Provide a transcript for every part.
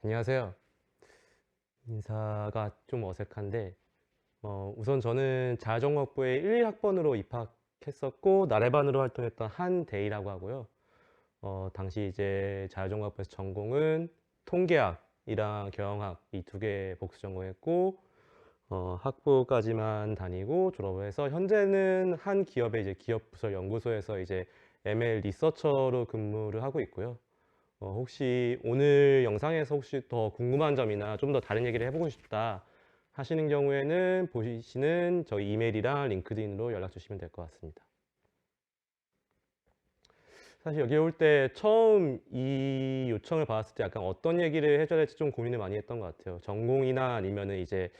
안녕하세요. 인사가 좀 어색한데, 우선 저는 자율전공학부에 1, 2학번으로 입학했었고, 나래반으로 활동했던 한대희라고 하고요. 당시 이제 자율전공학부에서 전공은 통계학이랑 경영학 이 두 개 복수 전공했고, 학부까지만 다니고 졸업을 해서 현재는 한 기업의 이제 기업부설 연구소에서 이제 ML 리서처로 근무를 하고 있고요. 혹시 오늘 영상에서 혹시 더 궁금한 점이나 좀 더 다른 얘기를 해보고 싶다 하시는 경우에는 보시는 저희 이메일이랑 링크드인으로 연락 주시면 될 것 같습니다. 사실 여기 올 때 처음 이 요청을 받았을 때 약간 어떤 얘기를 해줘야 될지 좀 고민을 많이 했던 것 같아요. 전공이나 아니면은 이제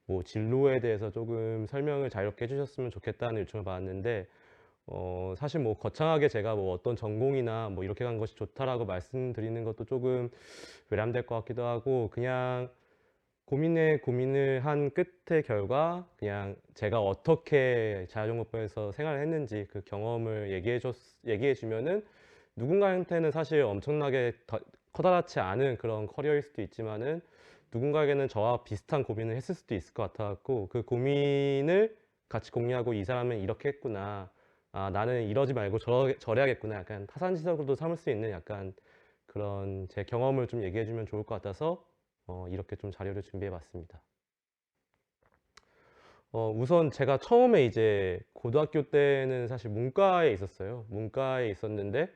뭐 진로에 대해서 조금 설명을 자유롭게 해주셨으면 좋겠다는 요청을 받았는데, 사실 뭐 거창하게 제가 뭐 어떤 전공이나 뭐 이렇게 간 것이 좋다라고 말씀드리는 것도 조금 외람될 것 같기도 하고, 그냥 고민을 한 끝의 결과 그냥 제가 어떻게 자율전공법에서 생활을 했는지 그 경험을 얘기해 주면은 누군가한테는 사실 엄청나게 커다랗지 않은 그런 커리어일 수도 있지만은 누군가에게는 저와 비슷한 고민을 했을 수도 있을 것 같아갖고, 그 고민을 같이 공유하고 이 사람은 이렇게 했구나, 아 나는 이러지 말고 저래야겠구나, 약간 타산지석으로도 삼을 수 있는 약간 그런 제 경험을 좀 얘기해 주면 좋을 것 같아서 이렇게 좀 자료를 준비해 봤습니다. 우선 제가 처음에 이제 고등학교 때는 사실 문과에 있었어요. 문과에 있었는데,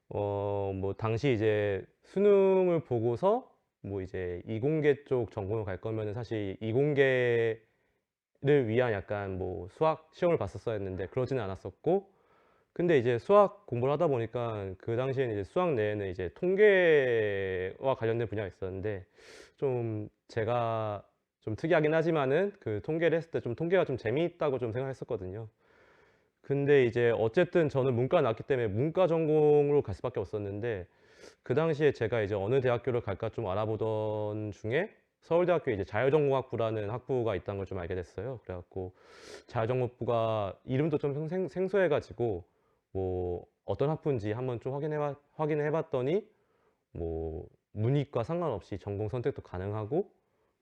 뭐 당시 이제 수능을 보고서 뭐 이제 이공계 쪽 전공을 갈 거면은 사실 이공계를 위한 약간 뭐 수학 시험을 봤었어야 했는데 그러지는 않았었고, 근데 이제 수학 공부를 하다 보니까 그 당시에는 이제 수학 내에는 이제 통계와 관련된 분야가 있었는데, 좀 제가 좀 특이하긴 하지만은 그 통계를 했을 때 좀 통계가 좀 재미있다고 좀 생각했었거든요. 근데 이제 어쨌든 저는 문과 나왔기 때문에 문과 전공으로 갈 수밖에 없었는데, 그 당시에 제가 이제 어느 대학교를 갈까 좀 알아보던 중에 서울대학교에 이제 자율전공학부라는 학부가 있다는 걸 좀 알게 됐어요. 그래갖고 자율전공학부가 이름도 좀 생소해가지고 뭐 어떤 학부인지 한번 좀 확인해 봤더니, 뭐 문이과 상관없이 전공 선택도 가능하고,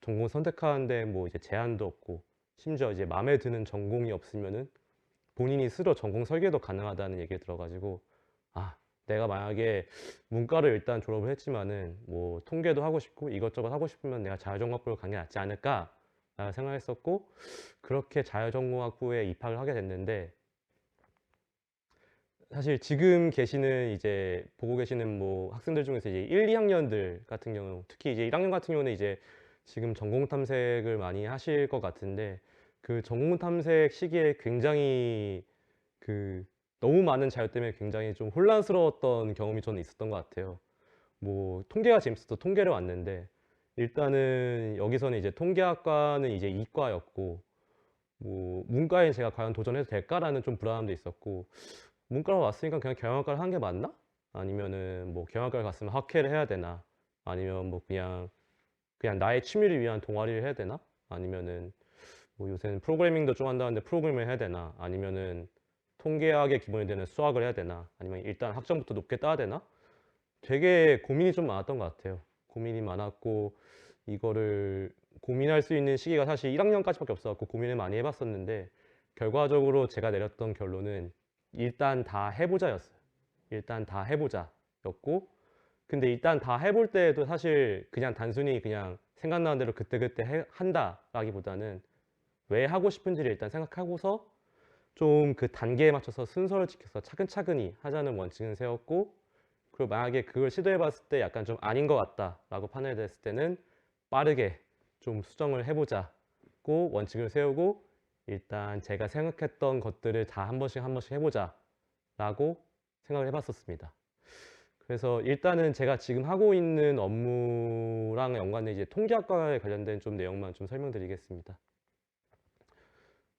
전공 선택하는데 뭐 이제 제한도 없고, 심지어 이제 마음에 드는 전공이 없으면은 본인이 스스로 전공 설계도 가능하다는 얘기를 들어가지고, 아 내가 만약에 문과를 일단 졸업을 했지만은 뭐 통계도 하고 싶고 이것저것 하고 싶으면 내가 자율전공학부를 가는 게 낫지 않을까 생각했었고, 그렇게 자율전공학부에 입학을 하게 됐는데, 사실 지금 계시는 이제 보고 계시는 뭐 학생들 중에서 이제 1, 2학년들 같은 경우, 특히 이제 1학년 같은 경우는 이제 지금 전공 탐색을 많이 하실 것 같은데, 그 전공 탐색 시기에 굉장히 그 너무 많은 자료 때문에 굉장히 좀 혼란스러웠던 경험이 저는 있었던 것 같아요. 뭐 통계가 재밌어서 통계를 왔는데, 일단은 여기서는 이제 통계학과는 이제 이과였고, 뭐 문과에 제가 과연 도전해도 될까라는 좀 불안함도 있었고, 문과로 왔으니까 그냥 경영학과를 하는 게 맞나? 아니면은 뭐 경영학과를 갔으면 학회를 해야 되나? 아니면 뭐 그냥 나의 취미를 위한 동아리를 해야 되나? 아니면은 뭐 요새는 프로그래밍도 좀 한다는데 프로그래밍을 해야 되나? 아니면은 통계학의 기본이 되는 수학을 해야 되나? 아니면 일단 학점부터 높게 따야 되나? 되게 고민이 좀 많았던 것 같아요. 고민이 많았고, 이거를 고민할 수 있는 시기가 사실 1학년까지밖에 없어갖고 고민을 많이 해봤었는데, 결과적으로 제가 내렸던 결론은 일단 다 해보자였어요. 일단 다 해보자였고, 근데 일단 다 해볼 때에도 사실 그냥 단순히 그냥 생각나는 대로 그때그때 한다라기보다는 왜 하고 싶은지를 일단 생각하고서 좀 그 단계에 맞춰서 순서를 지켜서 차근차근히 하자는 원칙을 세웠고, 그리고 만약에 그걸 시도해 봤을 때 약간 좀 아닌 것 같다라고 판단이 됐을 때는 빠르게 좀 수정을 해보자고 원칙을 세우고, 일단 제가 생각했던 것들을 다 한 번씩 해보자라고 생각을 해봤었습니다. 그래서 일단은 제가 지금 하고 있는 업무랑 연관된 이제 통계학과에 관련된 좀 내용만 좀 설명드리겠습니다.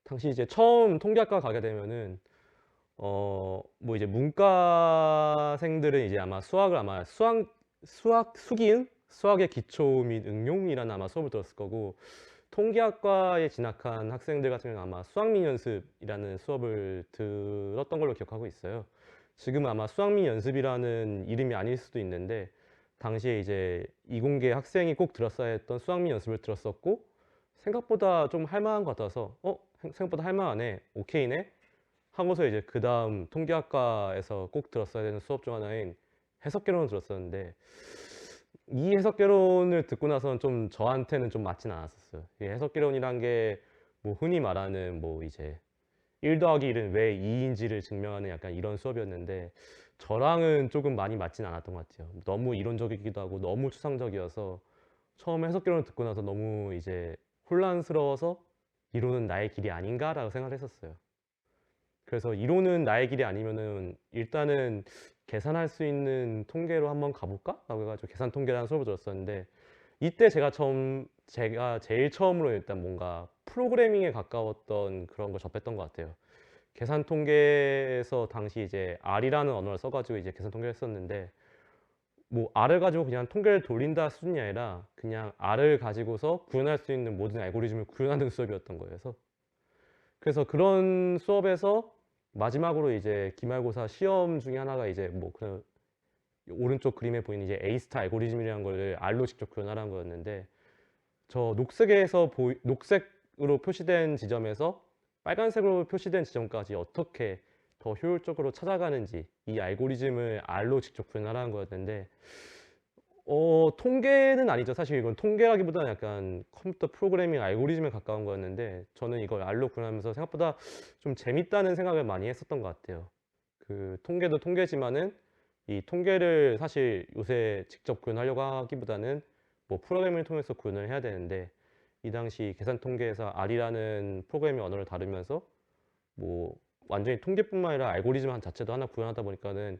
당시 이제 처음 통계학과 가게 되면은 뭐 이제 문과생들은 이제 아마 수학을 아마 수기응 수학의 기초 및 응용이라는 아마 수업을 들었을 거고, 통계학과에 진학한 학생들 같은 경우는 아마 수학민 연습이라는 수업을 들었던 걸로 기억하고 있어요. 지금은 아마 수학민 연습이라는 이름이 아닐 수도 있는데, 당시에 이제 이공계 학생이 꼭 들었어야 했던 수학민 연습을 들었었고, 생각보다 좀 할만한 것 같아서 생각보다 할만하네, 오케이네 하고서 이제 그 다음 통계학과에서 꼭 들었어야 되는 수업 중 하나인 해석개론을 들었었는데, 이 해석개론을 듣고 나서는 좀 저한테는 좀 맞진 않았었어요. 이 해석개론이란 게 뭐 흔히 말하는 뭐 이제 1 더하기 1은 왜 2인지를 증명하는 약간 이런 수업이었는데, 저랑은 조금 많이 맞진 않았던 것 같아요. 너무 이론적이기도 하고 너무 추상적이어서 처음 해석개론을 듣고 나서 너무 이제 혼란스러워서 이론은 나의 길이 아닌가라고 생각을 했었어요. 그래서 이론은 나의 길이 아니면은 일단은 계산할 수 있는 통계로 한번 가볼까? 라고 해가지고 계산 통계라는 수업을 들었었는데, 이때 제가 제일 처음으로 일단 뭔가 프로그래밍에 가까웠던 그런 걸 접했던 것 같아요. 계산 통계에서 당시 이제 R이라는 언어를 써가지고 이제 계산 통계를 했었는데, 뭐 R을 가지고 그냥 통계를 돌린다 수준이 아니라 그냥 R을 가지고서 구현할 수 있는 모든 알고리즘을 구현하는 수업이었던 거예요. 그래서 그런 수업에서 마지막으로 이제 기말고사 시험 중에 하나가 이제 뭐 그 오른쪽 그림에 보이는 이제 A스타 알고리즘이라는 걸 R로 직접 구현하라는 거였는데, 저 녹색으로 표시된 지점에서 빨간색으로 표시된 지점까지 어떻게 더 효율적으로 찾아가는지 이 알고리즘을 R로 직접 구현하라는 거였는데, 통계는 아니죠. 사실 이건 통계라기보다는 약간 컴퓨터 프로그래밍 알고리즘에 가까운 거였는데, 저는 이걸 R로 구현하면서 생각보다 좀 재밌다는 생각을 많이 했었던 것 같아요. 그 통계도 통계지만은 이 통계를 사실 요새 직접 구현하려고 하기보다는 뭐 프로그래밍을 통해서 구현을 해야 되는데, 이 당시 계산 통계에서 R이라는 프로그래밍 언어를 다루면서 뭐 완전히 통계뿐만 아니라 알고리즘 한 자체도 하나 구현하다 보니까는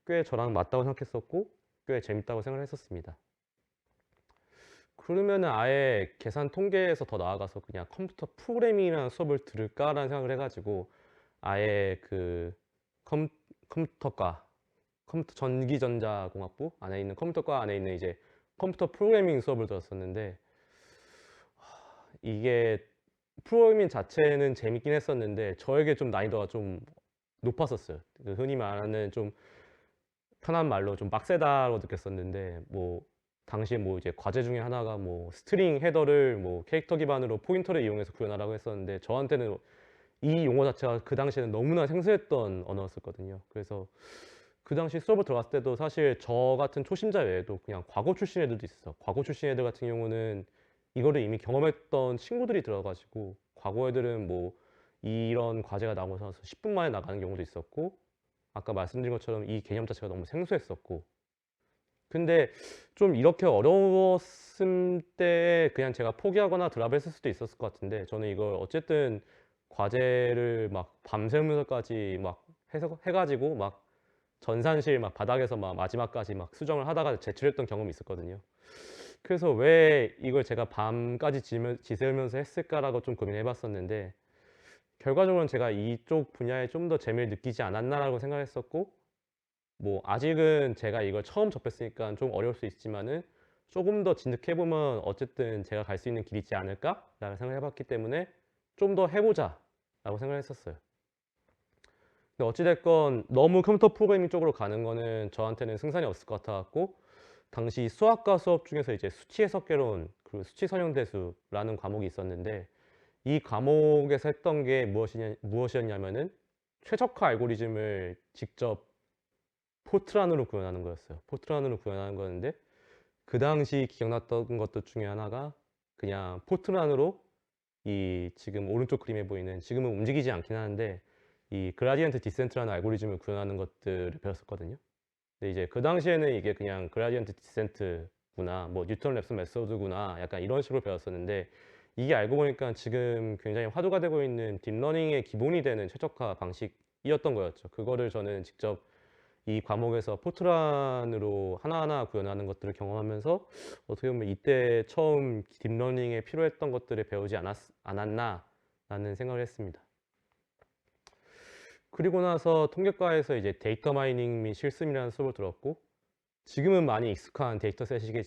꽤 저랑 맞다고 생각했었고 꽤 재밌다고 생각을 했었습니다. 그러면은 아예 계산 통계에서 더 나아가서 그냥 컴퓨터 프로그래밍이라는 수업을 들을까라는 생각을 해가지고, 아예 그 컴, 컴퓨터과 컴퓨터 전기전자공학부 안에 있는 컴퓨터과 안에 있는 이제 컴퓨터 프로그래밍 수업을 들었었는데, 이게 프로그래밍 자체는 재밌긴 했었는데 저에게 좀 난이도가 좀 높았었어요. 그 흔히 말하는 좀 편한 말로 좀 빡세다고 느꼈었는데, 뭐 당시에 뭐 이제 과제 중에 하나가 뭐 스트링 헤더를 뭐 캐릭터 기반으로 포인터를 이용해서 구현하라고 했었는데, 저한테는 이 용어 자체가 그 당시에는 너무나 생소했던 언어였었거든요. 그래서 그 당시 수업을 들어갔을 때도 사실 저 같은 초심자 외에도 그냥 과거 출신 애들도 있었어. 과거 출신 애들 같은 경우는 이거를 이미 경험했던 친구들이 들어가지고, 과거 애들은 뭐 이런 과제가 나오고 나서 10분 만에 나가는 경우도 있었고, 아까 말씀드린 것처럼 이 개념 자체가 너무 생소했었고, 근데 좀 이렇게 어려웠을 때 그냥 제가 포기하거나 드랍했을 수도 있었을 것 같은데, 저는 이걸 어쨌든 과제를 막 밤새면서까지 막 해가지고 막 전산실 막 바닥에서 막 마지막까지 막 수정을 하다가 제출했던 경험이 있었거든요. 그래서 왜 이걸 제가 밤까지 지새우면서 했을까라고 좀 고민해 봤었는데, 결과적으로는 제가 이쪽 분야에 좀 더 재미를 느끼지 않았나라고 생각했었고, 뭐 아직은 제가 이걸 처음 접했으니까 좀 어려울 수 있지만은 조금 더 진득해 보면 어쨌든 제가 갈 수 있는 길이 있지 않을까라고 생각해 봤기 때문에 좀 더 해보자라고 생각을 했었어요. 근데 어찌됐건 너무 컴퓨터 프로그래밍 쪽으로 가는 거는 저한테는 승산이 없을 것 같아갖고, 당시 수학과 수업 중에서 이제 수치 해석개론 그리고 수치 선형대수라는 과목이 있었는데, 이 과목에서 했던 게 무엇이었냐면은 최적화 알고리즘을 직접 포트란으로 구현하는 거였어요. 포트란으로 구현하는 거였는데, 그 당시 기억났던 것들 중에 하나가 그냥 포트란으로 이 지금 오른쪽 그림에 보이는, 지금은 움직이지 않긴 하는데 이 그라디언트 디센트라는 알고리즘을 구현하는 것들을 배웠었거든요. 근데 이제 그 당시에는 이게 그냥 그라디언트 디센트구나, 뭐 뉴턴 랩슨 메소드구나, 약간 이런 식으로 배웠었는데, 이게 알고 보니까 지금 굉장히 화두가 되고 있는 딥러닝의 기본이 되는 최적화 방식이었던 거였죠. 그거를 저는 직접 이 과목에서 포트란으로 하나하나 구현하는 것들을 경험하면서 어떻게 보면 이때 처음 딥러닝에 필요했던 것들을 배우지 않았나 라는 생각을 했습니다. 그리고 나서 통계과에서 이제 데이터 마이닝 및 실습이라는 수업을 들었고, 지금은 많이 익숙한 데이터셋이겠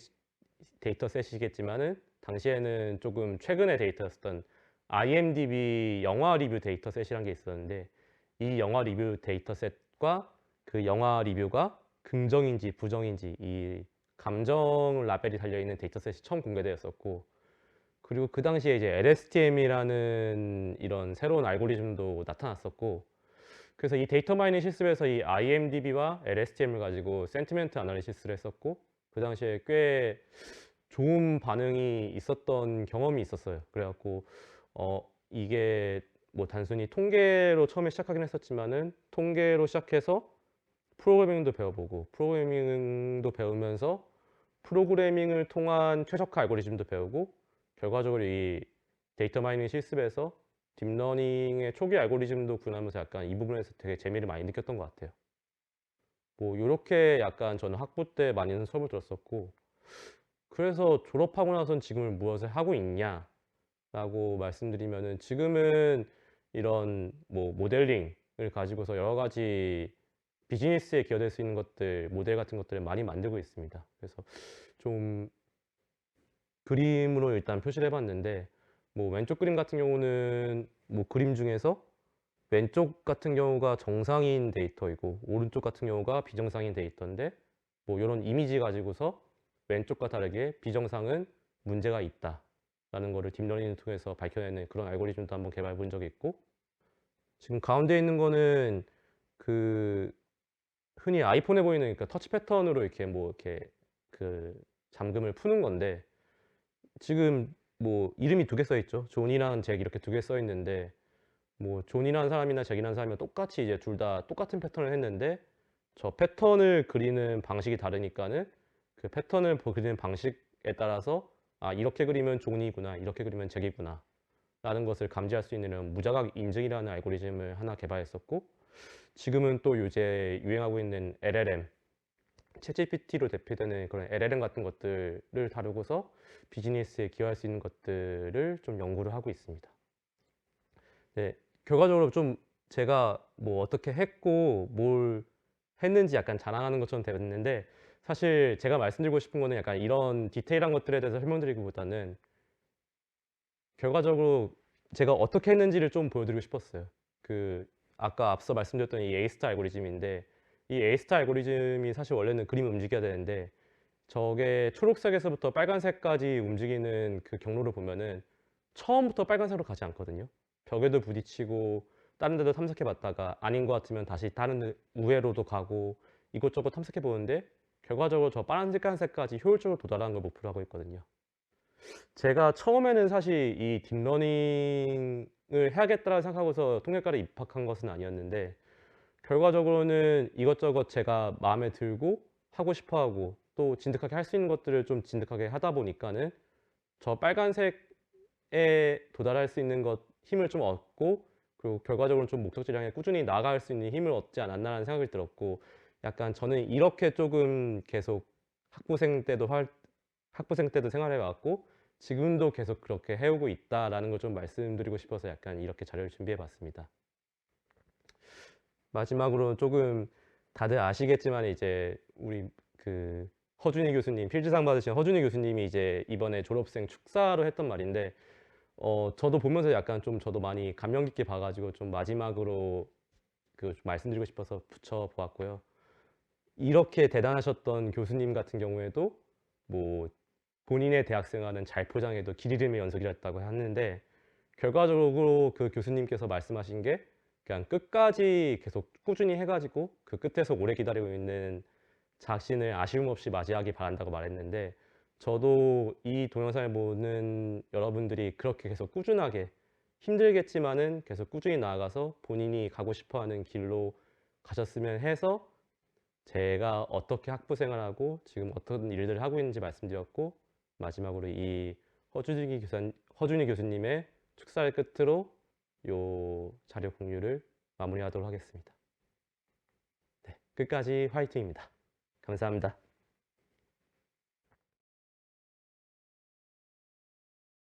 데이터셋이겠지만은 당시에는 조금 최근의 데이터였었던 IMDb 영화 리뷰 데이터셋이란 게 있었는데, 이 영화 리뷰 데이터셋과 그 영화 리뷰가 긍정인지 부정인지 이 감정 라벨이 달려있는 데이터셋이 처음 공개되었었고, 그리고 그 당시에 이제 LSTM이라는 이런 새로운 알고리즘도 나타났었고, 그래서 이 데이터 마이닝 실습에서 이 IMDb와 LSTM을 가지고 센티멘트 아나리시스를 했었고, 그 당시에 꽤 좋은 반응이 있었던 경험이 있었어요. 그래갖고 이게 뭐 단순히 통계로 처음에 시작하긴 했었지만은, 통계로 시작해서 프로그래밍도 배워보고, 프로그래밍도 배우면서 프로그래밍을 통한 최적화 알고리즘도 배우고, 결과적으로 이 데이터 마이닝 실습에서 딥러닝의 초기 알고리즘도 구현하면서 약간 이 부분에서 되게 재미를 많이 느꼈던 것 같아요. 뭐 요렇게 약간 저는 학부 때 많이 수업을 들었었고, 그래서 졸업하고 나선 지금은 무엇을 하고 있냐라고 말씀드리면은, 지금은 이런 뭐 모델링을 가지고서 여러 가지 비즈니스에 기여될 수 있는 것들, 모델 같은 것들을 많이 만들고 있습니다. 그래서 좀 그림으로 일단 표시를 해봤는데, 뭐 왼쪽 그림 같은 경우는 뭐 그림 중에서 왼쪽 같은 경우가 정상인 데이터이고 오른쪽 같은 경우가 비정상인 데이터인데, 뭐 이런 이미지 가지고서 왼쪽과 다르게 비정상은 문제가 있다라는 거를 딥러닝을 통해서 밝혀내는 그런 알고리즘도 한번 개발해 본 적이 있고, 지금 가운데 있는 거는 그 흔히 아이폰에 보이는, 그러니까 터치 패턴으로 이렇게 뭐 이렇게 그 잠금을 푸는 건데, 지금 뭐 이름이 두 개 써 있죠. 존이랑 잭 이렇게 두 개 써 있는데, 뭐 존이라는 사람이나 잭이라는 사람이 똑같이 이제 둘 다 똑같은 패턴을 했는데, 저 패턴을 그리는 방식이 다르니까는 그 패턴을 그리는 방식에 따라서 아, 이렇게 그리면 존이구나, 이렇게 그리면 잭이구나 라는 것을 감지할 수 있는 이런 무자각 인증이라는 알고리즘을 하나 개발했었고, 지금은 또 요새 유행하고 있는 LLM, 챗GPT로 대표되는 그런 LLM 같은 것들을 다루고서 비즈니스에 기여할 수 있는 것들을 좀 연구를 하고 있습니다. 네, 결과적으로 좀 제가 뭐 어떻게 했고 뭘 했는지 약간 자랑하는 것처럼 됐는데, 사실 제가 말씀드리고 싶은 거는 약간 이런 디테일한 것들에 대해서 설명드리기보다는 결과적으로 제가 어떻게 했는지를 좀 보여드리고 싶었어요. 그 아까 앞서 말씀드렸던 이 A 스타 알고리즘인데, 이 A 스타 알고리즘이 사실 원래는 그림을 움직여야 되는데, 저게 초록색에서부터 빨간색까지 움직이는 그 경로를 보면은 처음부터 빨간색으로 가지 않거든요. 벽에도 부딪히고 다른 데도 탐색해 봤다가 아닌 것 같으면 다시 다른 우회로도 가고 이곳저곳 탐색해 보는데, 결과적으로 저 빨간색까지 효율적으로 도달하는 걸 목표로 하고 있거든요. 제가 처음에는 사실 이 딥러닝을 해야겠다고 생각하고서 통계과를 입학한 것은 아니었는데, 결과적으로는 이것저것 제가 마음에 들고 하고 싶어하고 또 진득하게 할 수 있는 것들을 좀 진득하게 하다 보니까는 저 빨간색에 도달할 수 있는 것 힘을 좀 얻고, 그리고 결과적으로는 좀 목적지를 향해 꾸준히 나아갈 수 있는 힘을 얻지 않았나라는 생각이 들었고, 약간 저는 이렇게 조금 계속 학부생 때도 학부생 때도 생활해 왔고 지금도 계속 그렇게 해오고 있다라는 걸 좀 말씀드리고 싶어서 약간 이렇게 자료를 준비해 봤습니다. 마지막으로 조금 다들 아시겠지만 이제 우리 그 허준희 교수님, 필즈상 받으신 허준희 교수님이 이제 이번에 졸업생 축사로 했던 말인데, 저도 보면서 약간 좀 저도 많이 감명 깊게 봐가지고 좀 마지막으로 그 말씀드리고 싶어서 붙여 보았고요. 이렇게 대단하셨던 교수님 같은 경우에도 뭐 본인의 대학 생활은 잘 포장해도 길 잃음의 연속이었다고 하는데, 결과적으로 그 교수님께서 말씀하신 게 그냥 끝까지 계속 꾸준히 해가지고 그 끝에서 오래 기다리고 있는 자신을 아쉬움 없이 맞이하기 바란다고 말했는데, 저도 이 동영상을 보는 여러분들이 그렇게 계속 꾸준하게 힘들겠지만은 계속 꾸준히 나아가서 본인이 가고 싶어하는 길로 가셨으면 해서, 제가 어떻게 학부 생활하고 지금 어떤 일들을 하고 있는지 말씀드렸고, 마지막으로 이 허준희 교수님의 축사를 끝으로 요 자료 공유를 마무리하도록 하겠습니다. 네, 끝까지 화이팅입니다. 감사합니다.